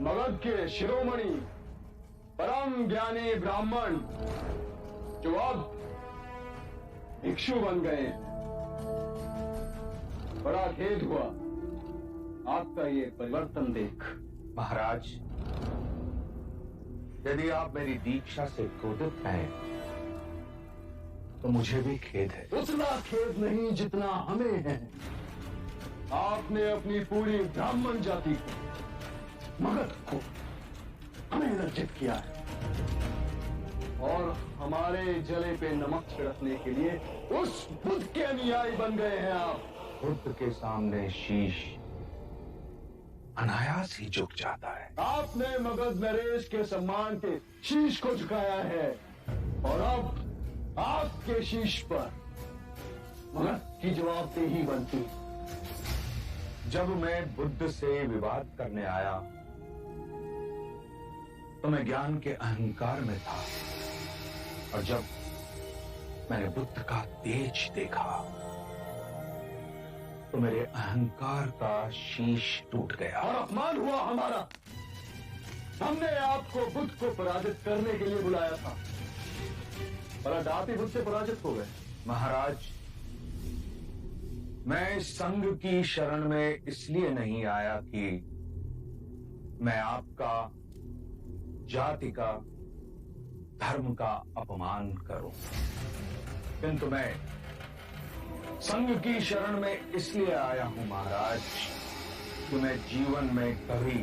मगध के शिरोमणि परम ज्ञानी ब्राह्मण जो अब भिक्षु बन गए। बड़ा खेद हुआ आपका ये परिवर्तन देख। महाराज, यदि आप मेरी दीक्षा से क्रोधित हैं तो मुझे भी खेद है। उतना खेद नहीं जितना हमें है। आपने अपनी पूरी ब्राह्मण जाति को, मगध को हमें लज्जित किया है और हमारे जले पे नमक छिड़कने के लिए उस बुद्ध के अनुयायी बन गए हैं आप। बुद्ध के सामने शीश अनायास ही झुक जाता है। आपने मगध नरेश के सम्मान के शीश को झुकाया है और अब आपके शीश पर मगध की जवाबदेही बनती। जब मैं बुद्ध से विवाद करने आया तो मैं ज्ञान के अहंकार में था और जब मैंने बुद्ध का तेज देखा तो मेरे अहंकार का शीश टूट गया और अपमान हुआ हमारा। हमने आपको बुद्ध को पराजित करने के लिए बुलाया था, पर आप ही बुद्ध से पराजित हो गए। महाराज, मैं संघ की शरण में इसलिए नहीं आया कि मैं आपका, जाति का, धर्म का अपमान करूं, किंतु मैं संघ की शरण में इसलिए आया हूं महाराज कि मैं जीवन में कभी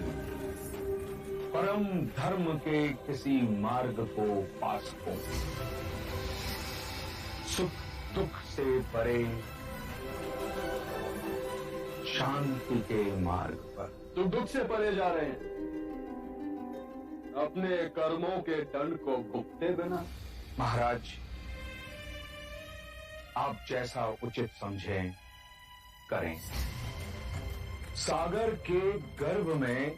परम धर्म के किसी मार्ग को पा सकूं, सुख दुख से परे शांति के मार्ग पर। तो दुख से परे जा रहे हैं, अपने कर्मों के दंड को भुगते बिना। महाराज, आप जैसा उचित समझें करें। सागर के गर्भ में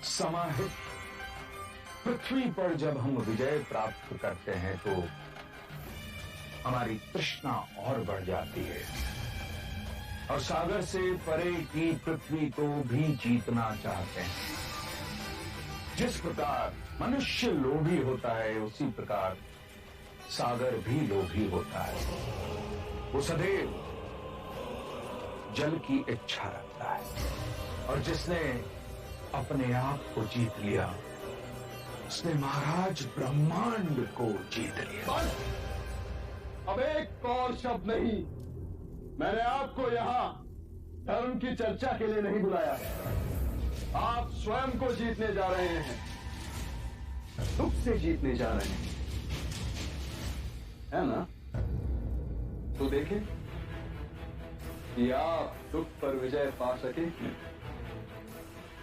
समाहित पृथ्वी पर जब हम विजय प्राप्त करते हैं तो हमारी तृष्णा और बढ़ जाती है और सागर से परे की पृथ्वी को भी जीतना चाहते हैं। जिस प्रकार मनुष्य लोभी होता है उसी प्रकार सागर भी लोभी होता है। वो सदैव जल की इच्छा रखता है और जिसने अपने आप को जीत लिया उसने महाराज ब्रह्मांड को जीत लिया। अब एक और शब्द नहीं। मैंने आपको यहां धर्म की चर्चा के लिए नहीं बुलाया है। आप स्वयं को जीतने जा रहे हैं, दुख से जीतने जा रहे हैं, है ना? तो देखें कि आप दुख पर विजय पा सके।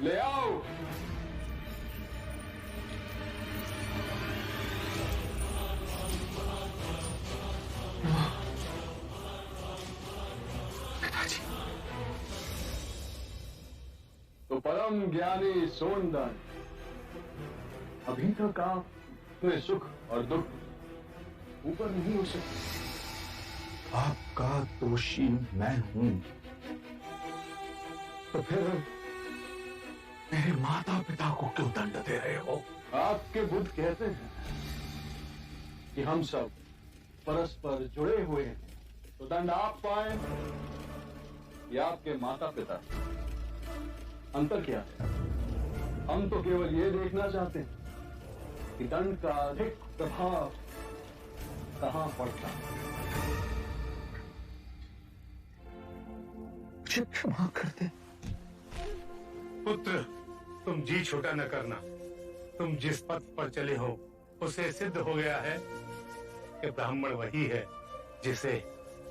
ले आओ। पिताजी। तो परम ज्ञानी सोनदान, अभी तक आप में सुख और दुख ऊपर नहीं हो सकते। आपका दोषी मैं हूं तो फिर मेरे माता पिता को क्यों दंड दे रहे हो? आपके बुद्ध कहते हैं कि हम सब परस्पर जुड़े हुए हैं, तो दंड आप पाए या आपके माता पिता। अंतर क्या है? हम तो केवल ये देखना चाहते हैं कि दंड का अधिक प्रभाव कहां पड़ता। मुझे क्षमा कर दे। पुत्र, तुम जी छोटा न करना। तुम जिस पथ पर चले हो उसे सिद्ध हो गया है कि ब्राह्मण वही है जिसे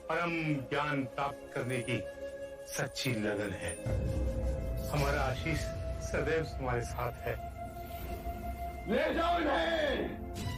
परम ज्ञान प्राप्त करने की सच्ची लगन है। हमारा आशीष सदैव तुम्हारे साथ है। ले जाओ इन्हें।